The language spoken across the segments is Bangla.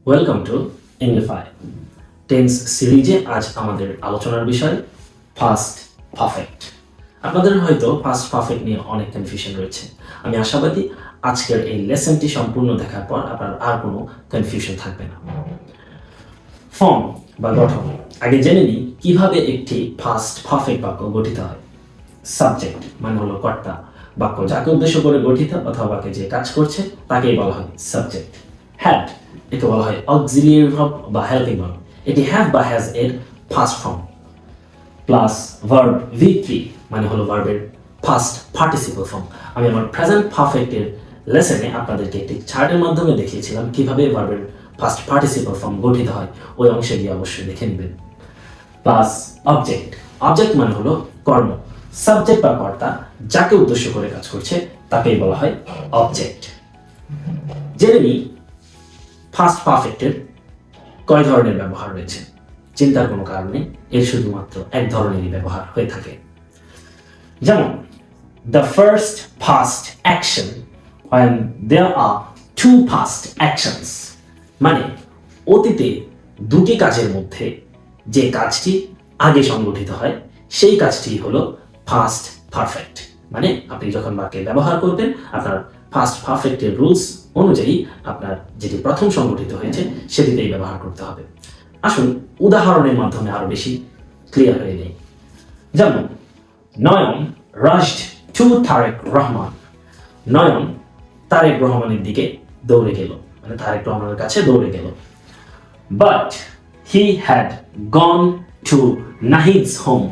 ওয়েলকাম টু ইংলিফাই টেন্স সিরিজে আজ আমাদের আলোচনার বিষয় ফাস্ট পারফেক্ট। আপনাদের হয়তো ফাস্ট পারফেক্ট নিয়ে অনেক কনফিউশন রয়েছে। আমি আশাবাদী আজকের এই লেসনটি সম্পূর্ণ দেখার পর আপনার আর কোনো কনফিউশন থাকবে না। ফর্ম বা গঠন, আগে জেনে নিই কিভাবে একটি ফাস্ট পারফেক্ট বাক্য গঠিত হয়। সাবজেক্ট মানে হলো কর্তা, বাক্য যাকে উদ্দেশ্য করে গঠিত অথবা বাক্যে যে কাজ করছে তাকেই বলা হয় সাবজেক্ট। হ্যাড, একে বলা হয় অক্সিলিয়ারি ভার্ব বা হেল্পিং ভার্ব। এটি হ্যাভ বা হ্যাজ এর first form plus verb V3 মানে হলো ভার্বের ফার্স্ট পার্টিসিপল ফর্ম। আমি আমার প্রেজেন্ট পারফেক্টের লেসনে আপনাদেরকে একটি চার্টের মাধ্যমে দেখিয়েছিলাম কিভাবে ভার্বের ফার্স্ট পার্টিসিপল ফর্ম গঠিত হয়, ওই অংশে গিয়ে অবশ্যই দেখে নেবেন। প্লাস অবজেক্ট, অবজেক্ট মানে হলো কর্ম, সাবজেক্ট বা কর্তা যাকে উদ্দেশ্য করে কাজ করছে তাকেই বলা হয় অবজেক্ট। জেনে নিই ফার্স্ট পারফেক্টের কয় ধরনের ব্যবহার রয়েছে। চিন্তার কোনো কারণে এর শুধুমাত্র এক ধরনেরই ব্যবহার হয়ে থাকে। যেমন the first past action when there are two past actions, মানে অতীতে দুটি কাজের মধ্যে যে কাজটি আগে সংগঠিত হয় সেই কাজটি হলো ফার্স্ট পারফেক্ট। মানে আপনি যখন বাক্যে ব্যবহার করবেন আপনার ফার্স্ট পারফেক্টের রুলস অনুযায়ী আপনার যেটি প্রথম সংগঠিত হয়েছে সেটিতেই ব্যবহার করতে হবে। আসুন উদাহরণের মাধ্যমে আরো বেশি ক্লিয়ার হয়ে নেই। যেমন নয়ন রাশড টু তারেক রহমান, নয়ন তারেক রহমানের দিকে দৌড়ে গেল, মানে তারেক রহমানের কাছে দৌড়ে গেল। But he had gone to Nahid's home,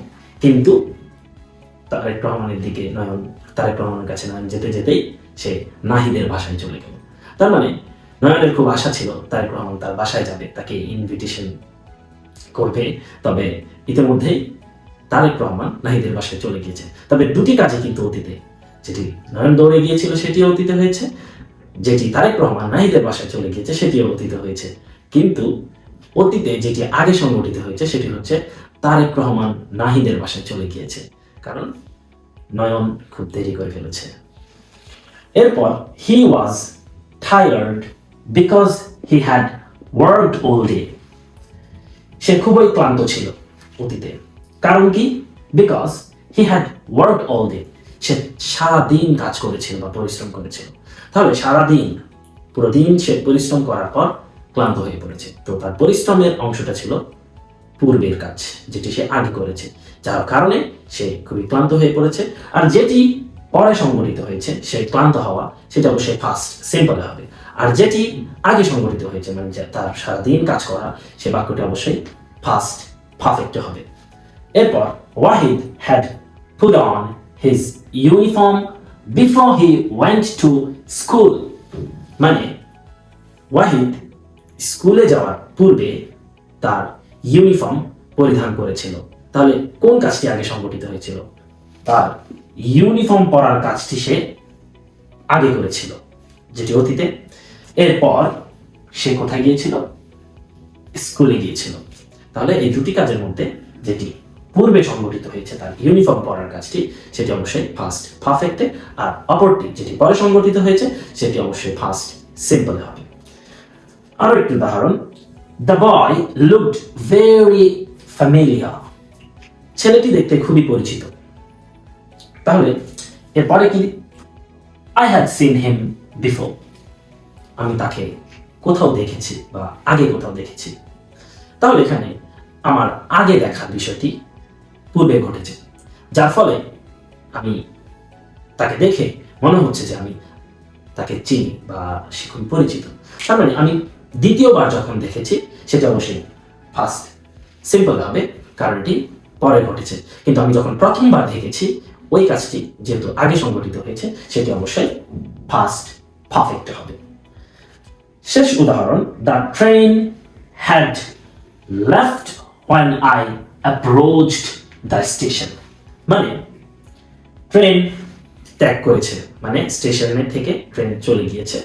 কিন্তু তারেক রহমানের দিকে নয়ন, তারেক রহমানের কাছে নয়ন যেতে যেতেই সে নাহিদের বাসায় চলে গেল। তার মানে নয়নের খুব আশা ছিল তারেক রহমান তার বাসায় যাবে, তাকে ইনভিটেশন করবে, তবে ইতিমধ্যেই তারেক রহমান নাহিদের বাসায় চলে গিয়েছে। তবে দুটি কাজে কিন্তু অতীতে, যেটি নয়ন দৌড়ে গিয়েছিল সেটিও অতীতে হয়েছে, যেটি তারেক রহমান নাহিদের বাসায় চলে গিয়েছে সেটিও অতীতে হয়েছে। কিন্তু অতীতে যেটি আগে সংগঠিত হয়েছে সেটি হচ্ছে তারেক রহমান নাহিদের বাসায় চলে গিয়েছে, কারণ নয়ন খুব দেরি করে ফেলেছে। এরপর he was tired because he had worked all day, সে খুবই ক্লান্ত ছিল অতীতে, কারণ কি? Because he had worked all day, সে সারাদিন কাজ করেছিল বা পরিশ্রম করেছিল। তাহলে সারাদিন পুরো দিন সে পরিশ্রম করার পর ক্লান্ত হয়ে পড়েছে, তো তার পরিশ্রমের অংশটা ছিল পূর্বের কাজ, যেটি সে আগে করেছে, যার কারণে সে খুবই ক্লান্ত হয়ে পড়েছে। আর যেটি পরে সংগঠিত হয়েছে সেই ক্লান্ত হওয়া, সেটা অবশ্যই ফার্স্ট সিম্পলে হবে। আর যেটি আগে সংগঠিত হয়েছে, মানে তার সারাদিন কাজ করা, সে বাক্যটি অবশ্যই ফার্স্ট পারফেক্টে হবে। এরপর Wahid had put on his uniform before he went to school, মানে ওয়াহিদ স্কুলে যাওয়ার পূর্বে তার ইউনিফর্ম পরিধান করেছিল। তাহলে কোন কাজটি আগে সংগঠিত হয়েছিল? তার ইউনিফর্ম পরার কাজটি সে আগে করেছিল, যেটি অতীতে। এরপর সে কোথায় গিয়েছিল? স্কুলে গিয়েছিল। তাহলে এই দুটি কাজের মধ্যে যেটি পূর্বে সংগঠিত হয়েছে তার ইউনিফর্ম পরার কাজটি, সেটি অবশ্যই ফার্স্ট পারফেক্টে, আর অপরটি যেটি পরে সংগঠিত হয়েছে সেটি অবশ্যই ফার্স্ট সিম্পলে হবে। আরো একটি উদাহরণ, the boy looked very familiar, ছেলেটি দেখতে খুবই পরিচিত। তাহলে এরপরে কি? I had seen him before, আমি তাকে কোথাও দেখেছি বা আগে কোথাও দেখেছি। তাহলে এখানে আমার আগে দেখার বিষয়টি পূর্বে ঘটেছে, যার ফলে আমি তাকে দেখে মনে হচ্ছে যে আমি তাকে চিনি বা সে খুবই পরিচিত। তার মানে আমি দ্বিতীয়বার যখন দেখেছি সেটা অবশ্যই ফার্স্ট সিম্পল হবে, কারণ এটি পরে ঘটেছে। কিন্তু আমি যখন প্রথমবার দেখেছি ওই কাজটি যেহেতু আগে সংগঠিত হয়েছে সেটি অবশ্যই ফার্স্ট পারফেক্ট হবে। শেষ উদাহরণ, the train had left when I approached the station, মানে ট্রেন ত্যাগ করেছে, মানে স্টেশনে থেকে ট্রেন চলে গিয়েছে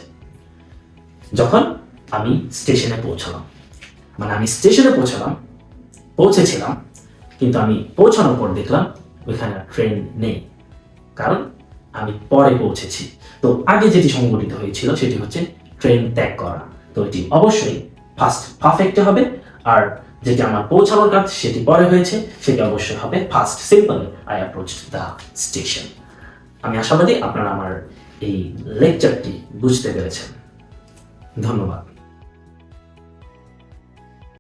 যখন আমি স্টেশনে পৌঁছালাম। মানে আমি স্টেশনে পৌঁছেছিলাম, কিন্তু আমি পৌঁছানোর পর দেখলাম ওইখানে ট্রেন নেই, কারণ আমি পরে পৌঁছেছি। তো আগে যেটি সংগঠিত হয়েছিল সেটি হচ্ছে ট্রেন ত্যাগ করা, তো এটি অবশ্যই ফার্স্ট পারফেক্টে হবে, আর যেটি আমার পৌঁছানোর কাজ সেটি পরে হয়েছে, সেটি অবশ্যই হবে first simple I approached the station. আমি আশাবাদী আপনারা আমার এই লেকচারটি বুঝতে পেরেছেন। ধন্যবাদ।